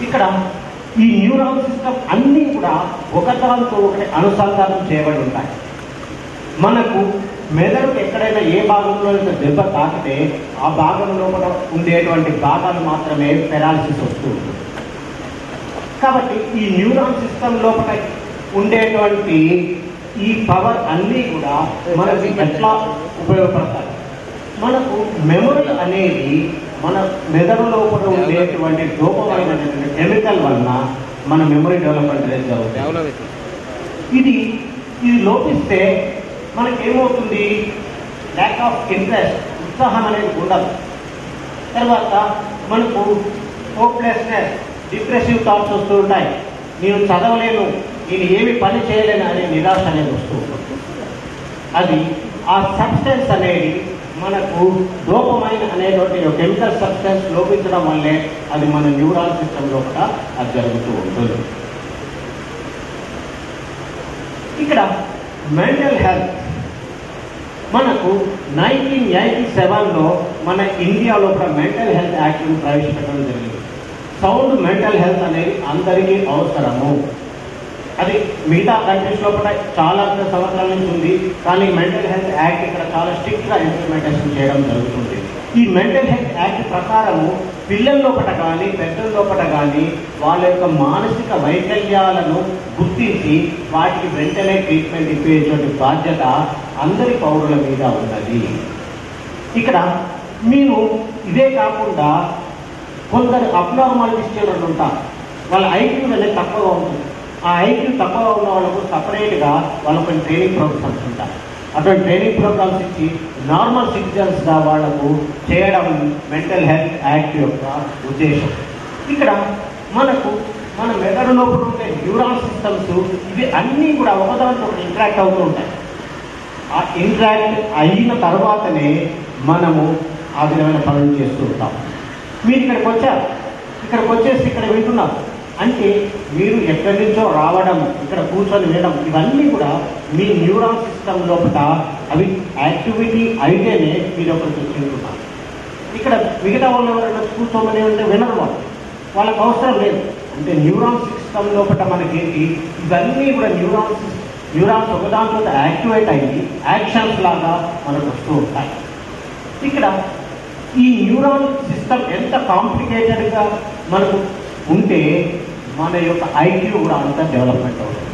ఇక్కడ ఈ neuron system అన్నీ కూడా ఒకదానితో ఒకటి అనుసంధానం చేయబడి ఉంటాయి. మనకు మెదడుకు ఎక్కడైనా ఏ భాగంలో దెబ్బ తాకితే ఆ భాగంలో కూడా ఉండేటువంటి భాగాలు మాత్రమే పెరాలసిస్ వస్తూ ఉంటుంది. కాబట్టి ఈ న్యూరాన్ సిస్టమ్ లోపల ఉండేటువంటి ఈ పవర్ అన్నీ కూడా మనకి ఎట్లా ఉపయోగపడతాయి. మనకు మెమొరీ అనేది మన మెదడు లోపల ఉండేటువంటి డోపమైన్ కెమికల్ వలన మన మెమొరీ డెవలప్మెంట్ అనేది జరుగుతుంది. ఇది లోపిస్తే మనకేమవుతుంది, ల్యాక్ ఆఫ్ ఇంట్రెస్ట్, ఉత్సాహం అనేది ఉండదు. తర్వాత మనకు హోప్లెస్నెస్, డిప్రెసివ్ థాట్స్ వస్తూ ఉంటాయి. నేను చదవలేను, నేను ఏమి పని చేయలేను అనే నిరాశ అనేది వస్తూ ఉంటుంది. అది ఆ సబ్స్టెన్స్ అనేది మనకు డోపమైన్ అనేటువంటి కెమికల్ సబ్స్టెన్స్ లోపించడం వల్లే అది మన న్యూరాన్ సిస్టమ్ లోపల అది జరుగుతూ ఉంటుంది. ఇక్కడ మెంటల్ హెల్త్ మనకు 1987లో మన ఇండియా లోపల మెంటల్ హెల్త్ యాక్ట్ని ప్రవేశపెట్టడం జరిగింది. సౌండ్ మెంటల్ హెల్త్ అనేది అందరికీ అవసరము. అది మిగతా కంట్రీస్ లోపల చాలా సంవత్సరాల నుంచి ఉంది, కానీ మెంటల్ హెల్త్ యాక్ట్ ఇక్కడ చాలా స్ట్రిక్ట్గా ఇంప్లిమెంటేషన్ చేయడం జరుగుతుంది. ఈ మెంటల్ హెల్త్ యాక్ట్ ప్రకారము పిల్లల లోపల కానీ పెద్దల లోపల కానీ వాళ్ళ యొక్క మానసిక వైకల్యాలను గుర్తించి వాటికి వెంటనే ట్రీట్మెంట్ ఇప్పించేటువంటి బాధ్యత అందరి పౌరుల మీద ఉన్నది. ఇక్కడ మీరు ఇదే కాకుండా కొందరు అబ్నార్మాలిటీస్ చిల్డ్రన్ ఉంటారు, వాళ్ళ ఐక్యూ అనేది తక్కువగా ఉంటుంది. ఆ ఐక్యూ తక్కువగా ఉన్న వాళ్ళకు సపరేట్గా వాళ్ళకు ట్రైనింగ్ ప్రోగ్రామ్స్ ఉంటాయి. అటువంటి ట్రైనింగ్ ప్రోగ్రామ్స్ ఇచ్చి నార్మల్ సిటిజన్స్గా వాళ్లకు చేయడం మెంటల్ హెల్త్ యాక్ట్ యొక్క ఉద్దేశం. ఇక్కడ మనకు మన మెదడు లోపల ఉండే న్యూరాన్ సిస్టమ్స్ ఇవి అన్నీ కూడా ఒకదానితో ఒకటి ఇంటరాక్ట్ అవుతూ ఉంటాయి. ఆ ఇంటరాక్ట్ అయిన తర్వాతనే మనము ఆ విధమైన పనులు చేస్తూ ఉంటాం. మీరు ఇక్కడికి వచ్చారు, ఇక్కడికి వచ్చేసి ఇక్కడ వింటున్నారు అంటే మీరు ఎక్కడి నుంచో రావడం, ఇక్కడ కూర్చొని వినడం, ఇవన్నీ కూడా మీ న్యూరాన్ సిస్టమ్ లోపల అవి యాక్టివిటీ అయితేనే మీరు ఒకరికి వింటున్నారు. ఇక్కడ మిగతా వాళ్ళు ఎవరైనా కూర్చోమని ఉంటే వినరు, వాళ్ళకి అవసరం లేదు. అంటే న్యూరాన్ సిస్టమ్ లోపల మనకేంటి ఇవన్నీ కూడా న్యూరాన్స్ ఒకదాంతో యాక్టివేట్ అయ్యి యాక్షన్స్ లాగా మనకు వస్తూ ఉంటాయి. ఇక్కడ ఈ న్యూరాన్ సిస్టమ్ ఎంత కాంప్లికేటెడ్గా మనకు ఉంటే మన యొక్క ఐక్యూ కూడా అంతా డెవలప్మెంట్ అవుతుంది.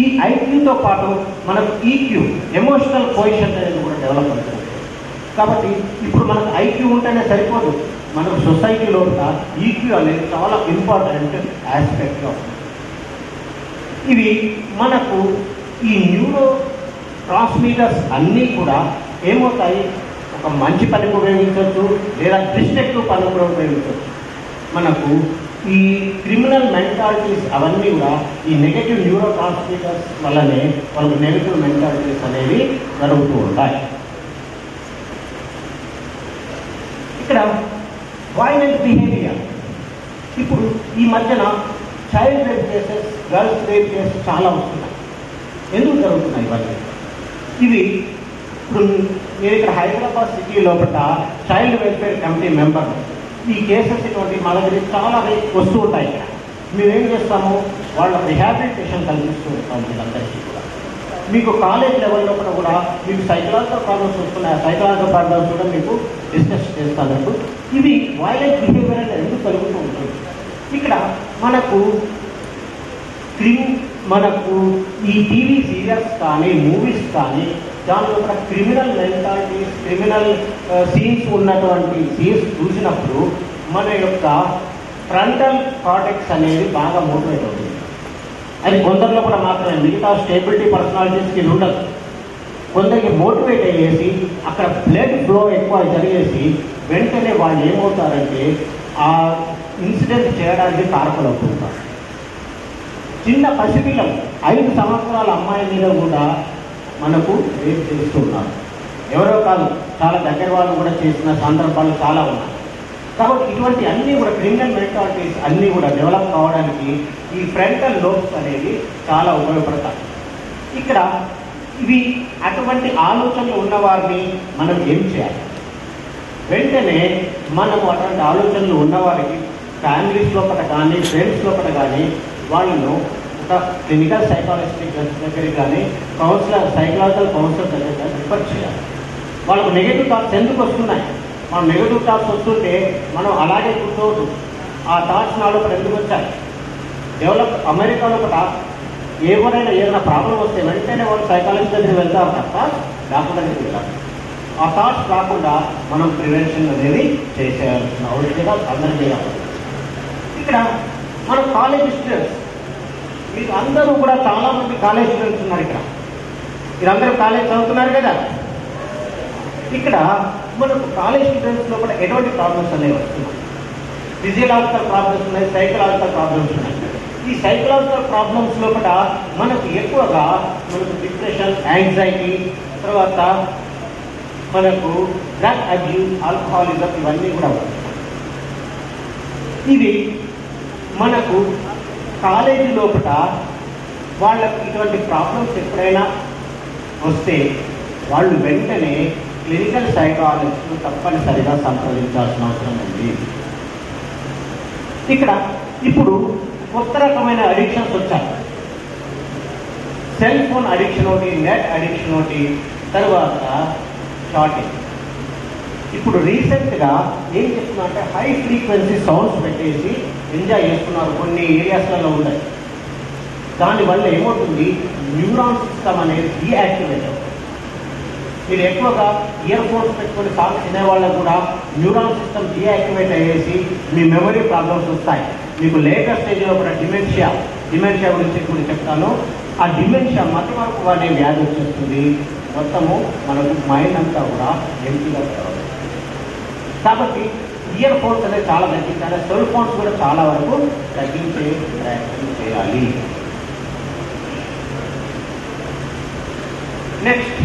ఈ ఐక్యూతో పాటు మనకు ఈక్యూ, ఎమోషనల్ పొజిషన్ అనేది కూడా డెవలప్మెంట్ అవుతుంది. కాబట్టి ఇప్పుడు మనకు ఐక్యూ ఉంటేనే సరిపోదు, మనకు సొసైటీలో ఈక్యూ అనేది చాలా ఇంపార్టెంట్ ఆస్పెక్ట్గా ఉంది. ఇవి మనకు ఈ న్యూరో ట్రాన్స్మిటర్స్ అన్నీ కూడా ఏమవుతాయి, ఒక మంచి పనికి ఉపయోగించవచ్చు లేదా డిస్ట్రక్టివ్ పని కూడా ఉపయోగించవచ్చు. మనకు ఈ క్రిమినల్ మెంటాలిటీస్ అవన్నీ కూడా ఈ నెగటివ్ న్యూరో ట్రాన్స్మిటర్స్ వల్లనే వాళ్ళకు నెగటివ్ మెంటాలిటీస్ అనేవి జరుగుతూ ఉంటాయి. ఇక్కడ వైలెంట్ బిహేవియర్, ఇప్పుడు ఈ మధ్యన child rape cases, girls rape cases చాలా వస్తున్నాయి. ఎందుకు జరుగుతున్నాయి ఇవన్నీ? ఇవి ఇప్పుడు నేను ఇక్కడ హైదరాబాద్ సిటీ లోపల చైల్డ్ వెల్ఫేర్ కమిటీ మెంబర్. ఈ కేసెస్ ఇటువంటి మా దగ్గర చాలా వస్తూ ఉంటాయి. ఇక్కడ మేమేం చేస్తాము, వాళ్ళ రిహాబిలిటేషన్ కల్పిస్తూ ఉంటాం. వీళ్ళందరికీ కూడా మీకు కాలేజ్ లెవెల్ లోపల కూడా మీకు సైకలాజికల్ ప్రాబ్లమ్స్ వస్తున్నాయి, సైకలాజికల్ ప్రాబ్లమ్స్ కూడా మీకు డిస్కస్ చేస్తాను. ఇవి వైలెంట్ బిహేవియర్ అనేది ఎందుకు కలుగుతూ ఉంటుంది? ఇక్కడ మనకు ఈ టీవీ సీరియల్స్ కానీ మూవీస్ కానీ దానిలో కూడా క్రిమినల్ మెంటాలిటీస్, క్రిమినల్ సీన్స్ ఉన్నటువంటి సీన్స్ చూసినప్పుడు మన యొక్క ఫ్రంటల్ కార్టెక్స్ అనేది బాగా మోటివేట్ అవుతుంది. అది కొందరిలో కూడా మాత్రమే, మిగతా స్టేబిలిటీ పర్సనాలిటీస్కి ఉండదు. కొందరికి మోటివేట్ అయ్యేసి అక్కడ బ్లడ్ ఫ్లో ఎక్కువ జరిగేసి వెంటనే వాళ్ళు ఏమవుతారంటే ఆ ఇన్సిడెంట్ చేయడానికి కారకులు అవుతుంటారు. చిన్న పసిపిల్లలు 5 సంవత్సరాల అమ్మాయి మీద కూడా మనకు రేప్ చేస్తున్నారు. ఎవరో కాదు, చాలా దగ్గర వాళ్ళు కూడా చేసిన సందర్భాలు చాలా ఉన్నాయి. కాబట్టి ఇటువంటి అన్నీ కూడా క్రిమినల్ మెంటాలిటీస్ అన్నీ కూడా డెవలప్ కావడానికి ఈ ఫ్రంటల్ లోబ్స్ అనేది చాలా ఉపయోగపడతాయి. ఇక్కడ ఇవి అటువంటి ఆలోచనలు ఉన్నవారిని మనం ఏం చేయాలి? వెంటనే మనము అటువంటి ఆలోచనలు ఉన్నవారికి ఫ్యామిలీస్ లోపల కానీ ఫ్రెండ్స్ లోపల కానీ వాళ్ళను ఒక క్లినికల్ సైకాలజిస్ట్ దగ్గరికి కానీ సైకలాజికల్ కౌన్సిలర్ దగ్గర కానీ రిఫర్ చేయాలి. వాళ్ళకు నెగిటివ్ థాట్స్ ఎందుకు వస్తున్నాయి? మనం నెగిటివ్ థాట్స్ వస్తుంటే మనం అలాగే కూర్చోవద్దు. ఆ థాట్స్ నా లోపల ఎందుకు వచ్చాయి? అమెరికా లోపల ఎవరైనా ఏదైనా ప్రాబ్లం వస్తే వెంటనే వాళ్ళు సైకాలజిస్ట్ దగ్గరికి వెళ్తారు తప్ప డాక్టర్ దగ్గరికి వెళ్ళాలి. ఆ థాట్స్ కాకుండా మనం ప్రివెన్షన్ అనేది చేసేయాల్సిన అవసరం అందరూ చేయాలి. ఇక్కడ మన కాలేజ్ స్టూడెంట్స్, మీకు అందరూ కూడా చాలామంది కాలేజ్ స్టూడెంట్స్ ఉన్నారు. ఇక్కడ మీరందరూ కాలేజ్ చదువుతున్నారు కదా. ఇక్కడ మనకు కాలేజ్ స్టూడెంట్స్లో కూడా ఎటువంటి ప్రాబ్లమ్స్ అనేవి వస్తున్నాయి. ఫిజియలాజికల్ ప్రాబ్లమ్స్ ఉన్నాయి, సైకలాజికల్ ప్రాబ్లమ్స్ ఉన్నాయి. ఈ సైకలాజికల్ ప్రాబ్లమ్స్ లోపల మనకు ఎక్కువగా మనకు డిప్రెషన్, యాంగ్జైటీ, తర్వాత మనకు డ్రగ్ అబ్యూస్, ఆల్కహాలిజం ఇవన్నీ కూడా ఉన్నాయి. ఇది మనకు కాలేజీ లోపల వాళ్ళకు ఇటువంటి ప్రాబ్లమ్స్ ఎప్పుడైనా వస్తే వాళ్ళు వెంటనే క్లినికల్ సైకాలజిస్ట్ను తప్పనిసరిగా సంప్రదించాల్సిన అవసరం ఉంది. ఇక్కడ ఇప్పుడు కొత్త రకమైన అడిక్షన్స్ వచ్చాయి. సెల్ ఫోన్ అడిక్షన్ ఒకటి, నెట్ అడిక్షన్ ఒకటి, తర్వాత షార్టింగ్. ఇప్పుడు రీసెంట్గా ఏం చేస్తున్నా అంటే హై ఫ్రీక్వెన్సీ సౌండ్స్ పెట్టేసి ఎంజాయ్ చేస్తున్నారు కొన్ని ఏరియాస్లలో ఉన్నాయి. దానివల్ల ఏమవుతుంది, న్యూరాన్ సిస్టమ్ అనేది డీయాక్టివేట్ అవుతుంది. మీరు ఎక్కువగా ఇయర్ ఫోన్స్ పెట్టుకుని సాంగ్స్ వినేవాళ్ళకు కూడా న్యూరాన్ సిస్టమ్ డీయాక్టివేట్ అయ్యేసి మీ మెమరీ ప్రాబ్లమ్స్ వస్తాయి. మీకు లేటర్ స్టేజ్లో కూడా డిమెన్షియా గురించి ఇప్పుడు చెప్తాను. ఆ డిమెన్షియా మతిమరుపు అనే వ్యాధి వచ్చేస్తుంది. మొత్తము మనకు మైండ్ అంతా కూడా ఎంపీగా కావాలి. కాబట్టి ఇయర్ ఫోన్స్ అనేది చాలా తగ్గించాలి. సెల్ ఫోన్స్ కూడా చాలా వరకు తగ్గించే ప్రయత్నం చేయాలి. Next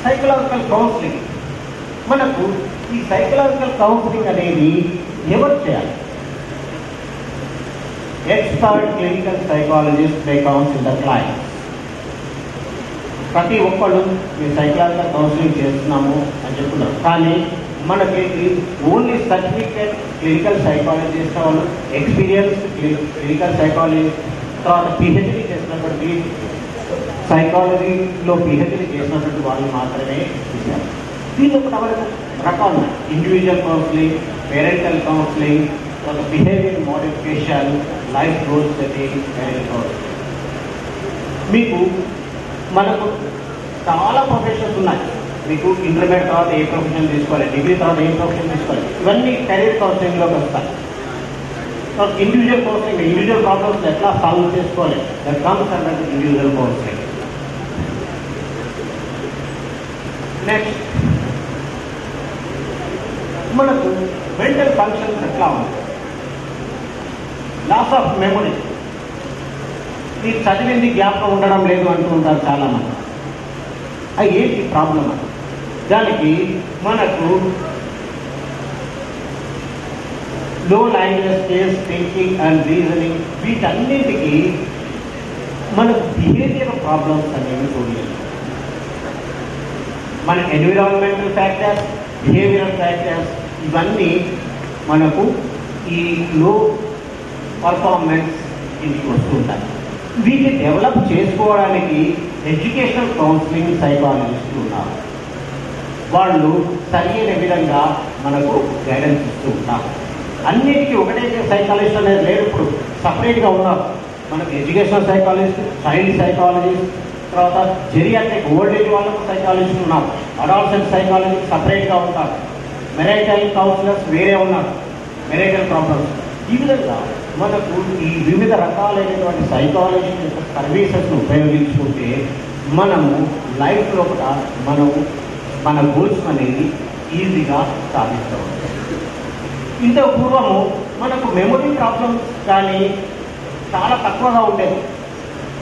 psychological counselling. మనకు ఈ సైకలాజికల్ కౌన్సిలింగ్ అనేది ఎవరు చేయాలి? Expert clinical psychologist they council the clients. ప్రతి ఒక్కళ్ళు మేము సైకలాజికల్ కౌన్సిలింగ్ చేస్తున్నాము అని చెప్తున్నారు. కానీ మనకి ఓన్లీ సర్టిఫికేట్ క్లినికల్ సైకాలజిస్ట్ వాళ్ళు, ఎక్స్పీరియన్స్ క్లినికల్ సైకాలజిస్ట్, తర్వాత పిహెచ్డి చేసినటువంటి సైకాలజీలో పిహెచ్డి చేసినటువంటి వాళ్ళు మాత్రమే ఇచ్చారు. దీనిలో కూడా మనకు రకాలు ఉన్నాయి. ఇండివిజువల్ కౌన్సిలింగ్, పేరెంటల్ కౌన్సిలింగ్, తర్వాత behaviour modification, life goal setting, parent counselling. మీకు మనకు చాలా ప్రొఫెషన్స్ ఉన్నాయి. మీకు ఇంటర్మీడియట్ తర్వాత ఏ ప్రొఫెషన్ తీసుకోవాలి, డిగ్రీ తర్వాత ఏ ప్రొఫెషన్ తీసుకోవాలి, ఇవన్నీ కెరీర్ కౌన్సిలింగ్లోకి వస్తాయి. ఇండివిజువల్ కౌన్సిలింగ్, ఇండివిజువల్ ప్రాబ్లమ్స్ ఎట్లా సాల్వ్ చేసుకోవాలి, that comes under individual counselling. Next మనకు మెంటల్ ఫంక్షన్స్ ఎట్లా ఉంటాయి? Loss of memory. మీరు చదివింది జ్ఞాపకం ఉండడం లేదు అంటూ ఉంటారు చాలామంది. అది ఏంటి ప్రాబ్లం అని? దానికి మనకు లో language skills, thinking and reasoning, వీటన్నింటికి మనకు బిహేవియర్ ప్రాబ్లమ్స్ అనేవి చూడలేదు. మన ఎన్విరాన్మెంటల్ ఫ్యాక్టర్స్, బిహేవియరల్ ఫ్యాక్టర్స్ ఇవన్నీ మనకు ఈ లో పర్ఫార్మెన్స్ ఇంటికి వస్తుంటాయి. వీటిని డెవలప్ చేసుకోవడానికి ఎడ్యుకేషనల్ కౌన్సిలింగ్ సైకాలజిస్టులు ఉన్నారు. వాళ్ళు సరైన విధంగా మనకు గైడెన్స్ ఇస్తూ ఉంటారు. అన్నిటికీ ఒకటే సైకాలజిస్ట్ అనేది లేదు. ఇప్పుడు సపరేట్గా ఉన్నారు. మనకు ఎడ్యుకేషనల్ సైకాలజిస్ట్, చైల్డ్ సైకాలజిస్ట్, తర్వాత జెరియాట్రిక్ ఓల్డ్ ఏజ్ వాళ్ళకు సైకాలజిస్ట్ ఉన్నారు. అడాల్సెంట్ సైకాలజిస్ట్ సపరేట్గా ఉంటారు. మెరైటల్ కౌన్సిలర్స్ వేరే ఉన్నారు, మెరైటల్ ప్రాబ్లమ్స్. ఈ విధంగా మనకు ఈ వివిధ రకాలైనటువంటి సైకాలజీ యొక్క సర్వీసెస్ను ఉపయోగించుకుంటే మనము లైఫ్లో కూడా మన గోల్స్ అనేది ఈజీగా సాధించవచ్చు. ఇంత పూర్వము మనకు మెమొరీ ప్రాబ్లమ్స్ కానీ చాలా తక్కువగా ఉండేది.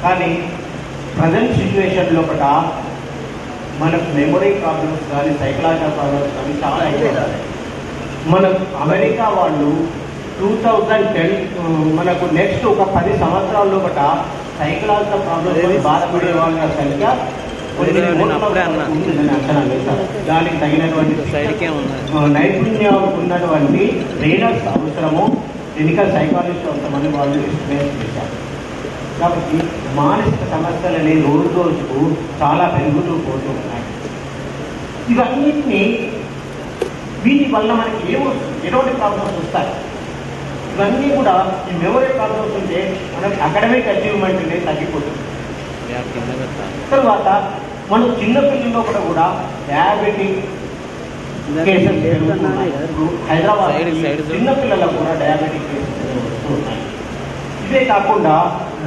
కానీ ప్రజెంట్ సిచ్యువేషన్లో కూడా మనకు మెమొరీ ప్రాబ్లమ్స్ కానీ సైకలాజికల్ ప్రాబ్లమ్స్ కానీ చాలా ఎక్కువ. మన అమెరికా వాళ్ళు 2010 మనకు నెక్స్ట్ ఒక 10 సంవత్సరాల్లో కూడా సైకలాజికల్ ప్రాబ్లమ్స్ బాధపడే వాళ్ళ సంఖ్య అంచనా వేశారు. దానికి తగినటువంటి నైపుణ్యం ఉన్నటువంటి ట్రైనర్స్ అవసరము. క్లినికల్ సైకాలజిస్ట్ కొంతమంది వాళ్ళు ఎస్టిమేట్ చేశారు. కాబట్టి మానసిక సమస్యలు అనేవి రోజు రోజుకు చాలా పెరుగుతూ పోతూ ఉన్నాయి. ఇవన్నిటినీ వీటి వల్ల మనకి ఏమొస్తుంది, ఎటువంటి ప్రాబ్లమ్స్ వస్తాయి? ఇవన్నీ కూడా ఈ మెమరీ ప్రాబ్లమ్స్ ఉంటే మనకి అకాడమిక్ అచీవ్మెంట్ అనేది తగ్గిపోతుంది. తర్వాత మనం చిన్నపిల్లల్లో కూడా డయాబెటిక్ కేసెస్ పెరుగుతున్నాయి. హైదరాబాద్ చిన్నపిల్లలకు కూడా డయాబెటిక్ కేసెస్ వస్తున్నాయి. ఇదే కాకుండా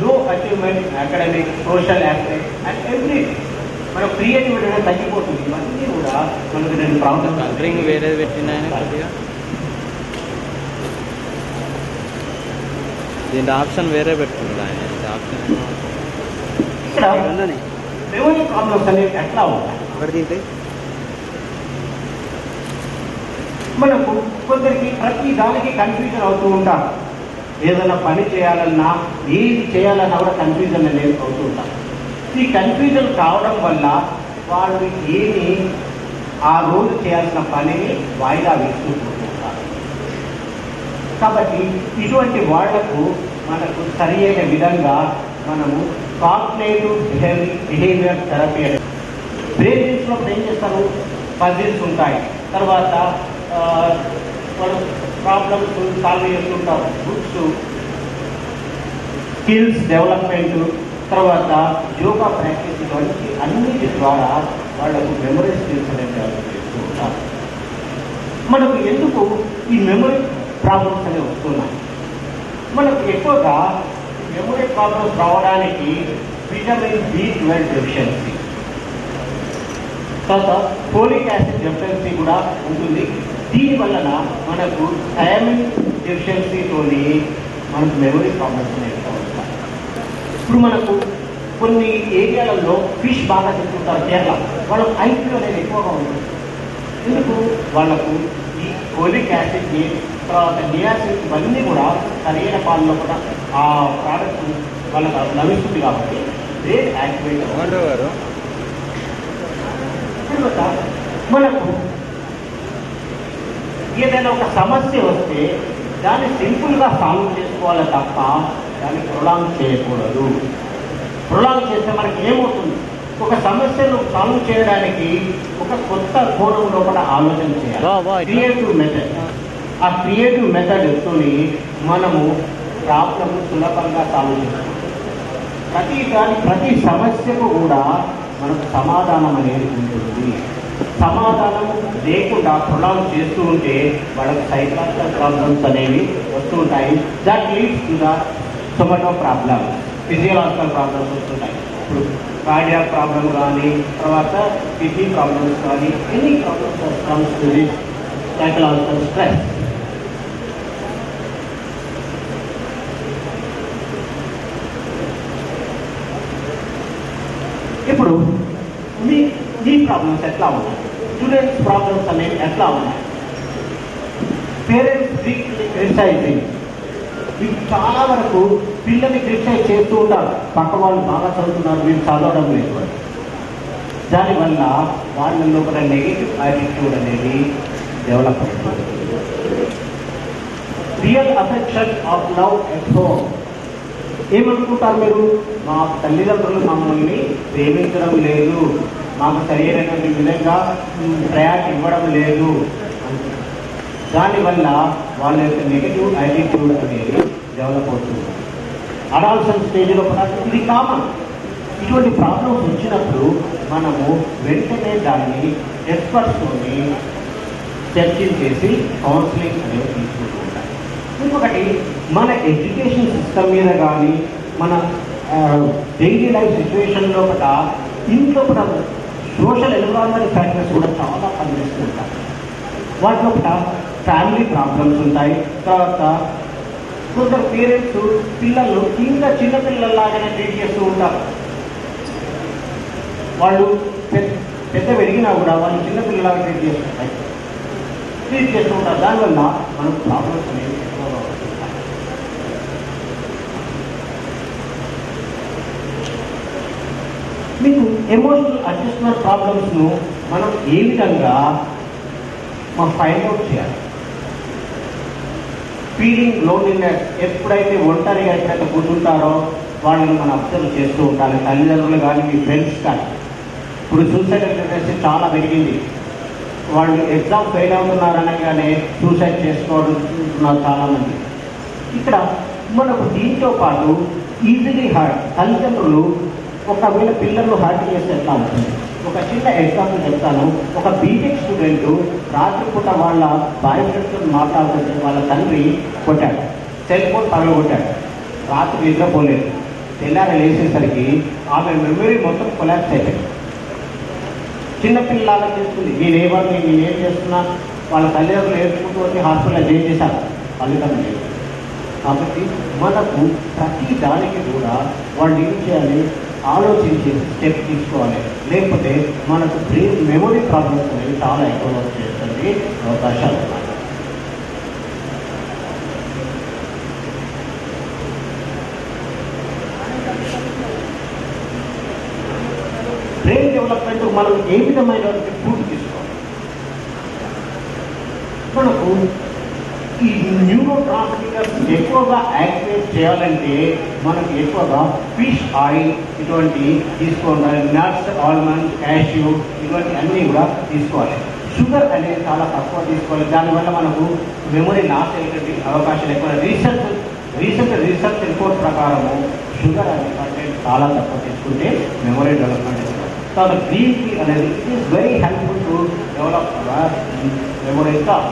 లో achievement academic, social aspect and every మన క్రియేటివిటీ అనేది తగ్గిపోతుంది. ఇవన్నీ కూడా మనకు రెండు ప్రాబ్లమ్స్. వేరే పెట్టిన దీని ఆప్షన్ వేరే పెట్టుకుంటా ఆప్షన్ ఇక్కడ మెమరీ ప్రాబ్లమ్స్ అనేవి ఎట్లా ఉంటాయి? మనకు కొందరికి ప్రతి దానికి కన్ఫ్యూజన్ అవుతూ ఉంటారు. ఏదైనా పని చేయాలన్నా, ఏది చేయాలన్నా కూడా కన్ఫ్యూజన్ అనేది అవుతూ ఉంటారు. ఈ కన్ఫ్యూజన్ కావడం వల్ల వాళ్ళు ఏమి ఆ రోజు చేయాల్సిన పనిని వాయిదా వేస్తూ ఉంటారు. కాబట్టి ఇటువంటి వాళ్లకు మనకు సరి అయిన విధంగా మనము కాగ్నిటివ్ బిహేవియర్ థెరపీ అనేది బ్రెయిన్స్లో ఏం చేస్తారు, పజిల్స్ ఉంటాయి. తర్వాత వాళ్ళు ప్రాబ్లమ్స్ సాల్వ్ చేస్తుంటారు. బుక్స్, స్కిల్స్ డెవలప్మెంట్, తర్వాత యోగా ప్రాక్టీస్, ఇవన్నీ అన్నిటి ద్వారా వాళ్ళకు మెమరీ స్కిల్స్ అనేది డెవలప్ చేస్తూ ఉంటారు. మనకు ఎందుకు ఈ మెమరీ ప్రాబ్లమ్స్ అనేవి వస్తున్నాయి? మనకు ఎక్కువగా మెమరీ ప్రాబ్లమ్స్ రావడానికి విటమిన్ B12 డెఫిషియన్సీ, తర్వాత ఫోలిక్ యాసిడ్ డెఫిషియన్సీ కూడా ఉంటుంది. దీని వలన మనకు థైమిన్ డెఫిషియన్సీతోని మనకు మెమరీ ప్రాబ్లమ్స్ అనేవి వస్తాయి. ఇప్పుడు మనకు కొన్ని ఏరియాలలో ఫిష్ బాగా తింటుంటారు. కేరళ వాళ్ళకు ఐక్యూ అనేది ఎక్కువగా ఉంటుంది. ఎందుకు? వాళ్ళకు ఈ ఫోలిక్ యాసిడ్ని, తర్వాత నియాసిడ్, ఇవన్నీ కూడా సరైన పాలలో కూడా ఆ ప్రోడక్ట్ వాళ్ళకు లభిస్తుంది. కాబట్టి బ్రెయిన్ యాక్టివేట్ అవ్వరు. తర్వాత మనకు ఏదైనా ఒక సమస్య వస్తే దాన్ని సింపుల్గా సాల్వ్ చేసుకోవాలి తప్ప దాన్ని ప్రొలాంగ్ చేయకూడదు. ప్రొలాంగ్ చేస్తే మనకి ఏమవుతుంది? ఒక సమస్యను సాల్వ్ చేయడానికి ఒక కొత్త కోణంలో కూడా ఆలోచన చేయాలి. Creative method. ఆ క్రియేటివ్ మెథడ్తో మనము ప్రాబ్లమ్ సులభంగా సాల్వ్ చేస్తాం. ప్రతి సమస్యకు కూడా మనకు సమాధానం అనేది ఉంటుంది. సమాధానం లేకుండా ప్రొలాంగ్ చేస్తూ ఉంటే వాళ్ళకి సైకలాజికల్ ప్రాబ్లమ్స్ అనేవి వస్తూ ఉంటాయి. That leads to the somato problem, physiological problems వస్తుంటాయి. ఇప్పుడు కార్డియాక్ ప్రాబ్లమ్ కానీ, తర్వాత కిడ్నీ ప్రాబ్లమ్స్ కానీ, any problems comes to this psychological stress. ఇప్పుడు మీ ప్రాబ్లమ్స్ ఎట్లా ఉన్నాయి? స్టూడెంట్స్ ప్రాబ్లమ్స్ అనేవి ఎట్లా ఉన్నాయి? పేరెంట్స్ క్రిటిసైజింగ్, వీళ్ళు చాలా వరకు పిల్లల్ని క్రిటిసైజ్ చేస్తూ ఉంటారు. పక్క వాళ్ళు బాగా చదువుతున్నారు, వీళ్ళు చదవడం లేదు. దానివల్ల వాళ్ళలో ఒక నెగిటివ్ యాటిట్యూడ్ అనేది డెవలప్ అవుతుంది. Real affection of love at home. ఏమనుకుంటారు మీరు? మా తల్లిదండ్రులు మమ్మల్ని ప్రేమించడం లేదు, మాకు సరైనటువంటి విధంగా ప్రయారిటీ ఇవ్వడం లేదు. దానివల్ల వాళ్ళ యొక్క నెగిటివ్ యాటిట్యూడ్ అనేది డెవలప్ అవుతుంది. అడాల్సన్ స్టేజ్లో కూడా ఇది కామన్. ఇటువంటి ప్రాబ్లమ్స్ వచ్చినప్పుడు మనము వెంటనే దాన్ని ఎక్స్పర్ట్స్తోని చర్చించేసి కౌన్సిలింగ్ అనేది తీసుకుంటూ ఉంటాం. ఇంకొకటి, మన ఎడ్యుకేషన్ సిస్టమ్ మీద కానీ, మన డైలీ లైఫ్ సిచ్యువేషన్లో కూడా, ఇంట్లో కూడా సోషల్ ఎన్విరాన్మెంట్ ఫ్యాక్టర్స్ కూడా చాలా పనిచేస్తూ ఉంటాయి. వాటిలో కూడా ఫ్యామిలీ ప్రాబ్లమ్స్ ఉంటాయి. తర్వాత కొందరు పేరెంట్స్ పిల్లలు ఇంకా చిన్నపిల్లల్లాగానే ట్రీట్ చేస్తూ ఉంటారు. వాళ్ళు పెద్ద పెరిగినా కూడా వాళ్ళు చిన్నపిల్లలాగా ట్రీట్ చేస్తూ ఉంటారు. దానివల్ల మనకు ప్రాబ్లమ్స్ అనేవి ఎక్కువగా వస్తుంటాయి. మీకు ఎమోషనల్ అడ్జస్ట్మెంట్ ప్రాబ్లమ్స్ను మనం ఏ విధంగా ఫైండ్ అవుట్ చేయాలి? ఫీలింగ్ లోన్లీనెస్, ఎప్పుడైతే ఒంటరిగా ఎప్పుడైతే కూర్చుంటారో వాళ్ళని మనం అబ్జర్వ్ చేస్తూ ఉండాలి, తల్లిదండ్రులు కానీ మీ ఫ్రెండ్స్ కానీ. ఇప్పుడు సూసైడ్ టెండెన్సీ చాలా పెరిగింది. వాళ్ళు ఎగ్జామ్ ఫెయిల్ అవుతున్నారనగానే సూసైడ్ చేసుకోవడం చాలామంది. ఇక్కడ మనకు దీంతో పాటు ఈజీలీ హర్ట్, తల్లిదండ్రులు ఒకవేళ పిల్లలు హర్ట్ చేస్తే ఎట్లా ఉంటుంది. ఒక చిన్న ఎగ్జాంపుల్ చెప్తాను. ఒక బీటెక్ స్టూడెంట్ రాత్రిపూట వాళ్ళ బాయ్ ఫ్రెండ్స్తో మాట్లాడుతుంటే వాళ్ళ తండ్రి కొట్టాడు, సెల్ ఫోన్ పగలగొట్టాడు. రాత్రి నిద్రపోలేదు. తెల్లారి లేచేసరికి ఆమె మెమరీ మొత్తం కొలాప్స్ అయిపోయింది. చిన్నపిల్లలాగా చేస్తుంది, నేనేం చేస్తున్నా, వాళ్ళ తల్లిదండ్రులు ఏడ్చుకుంటూ వచ్చి హాస్పిటల్లో జాయిన్ చేశారు, ఫలితం లేదు. కాబట్టి మనకు ప్రతి దానికి కూడా వాళ్ళు ఏం చేయాలి, ఆలోచించి స్టెప్ తీసుకోవాలి. లేకపోతే మనకు బ్రెయిన్ మెమొరీ ప్రాబ్లమ్స్ అనేవి చాలా ఎక్కువగా వచ్చేటువంటి అవకాశాలు ఉన్నాయి. బ్రెయిన్ డెవలప్మెంట్ మనం ఏ విధమైనటువంటి ఫుడ్ తీసుకోవాలి. మనకు ఈ న్యూరో ట్రాన్స్మిటర్స్ ఎక్కువగా యాక్టివేట్ చేయాలంటే మనకు ఎక్కువగా ఫిష్ ఆయిల్ ఇటువంటి తీసుకోవాలి, నట్స్, ఆల్మండ్, క్యాష్యూ ఇటువంటి అన్నీ కూడా తీసుకోవాలి. షుగర్ అనేది చాలా తక్కువ తీసుకోవాలి. దానివల్ల మనకు మెమొరీ లాస్ అయ్యేటువంటి అవకాశాలు ఎక్కువ. రీసెంట్ రిపోర్ట్ ప్రకారము షుగర్ అనే కంటెంట్ చాలా తక్కువ తీసుకుంటే మెమొరీ డెవలప్మెంట్ అవుతుంది. కాబట్టి గ్రీన్ టీ అనేది it is very helpful to develop our memory thought.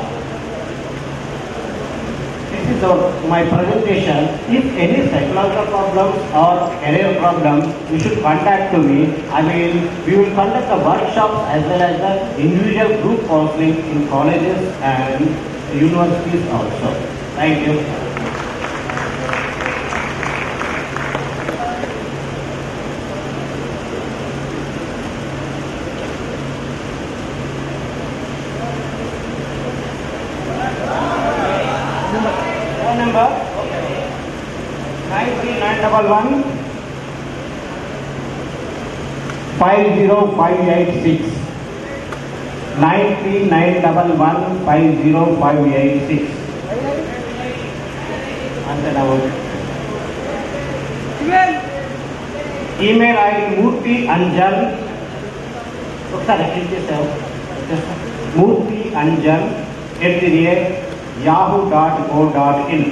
This is my presentation. If any psychological problems or career problems, you should contact to me. We will conduct the workshops as well as the individual group counseling in colleges and universities also. Thank you. Number 93911 50586 93911 50586. Answer now. Email ID Murthy Anjan. ఒకసారి click చేసావు. Murthy Anjan @yahoo.co.in.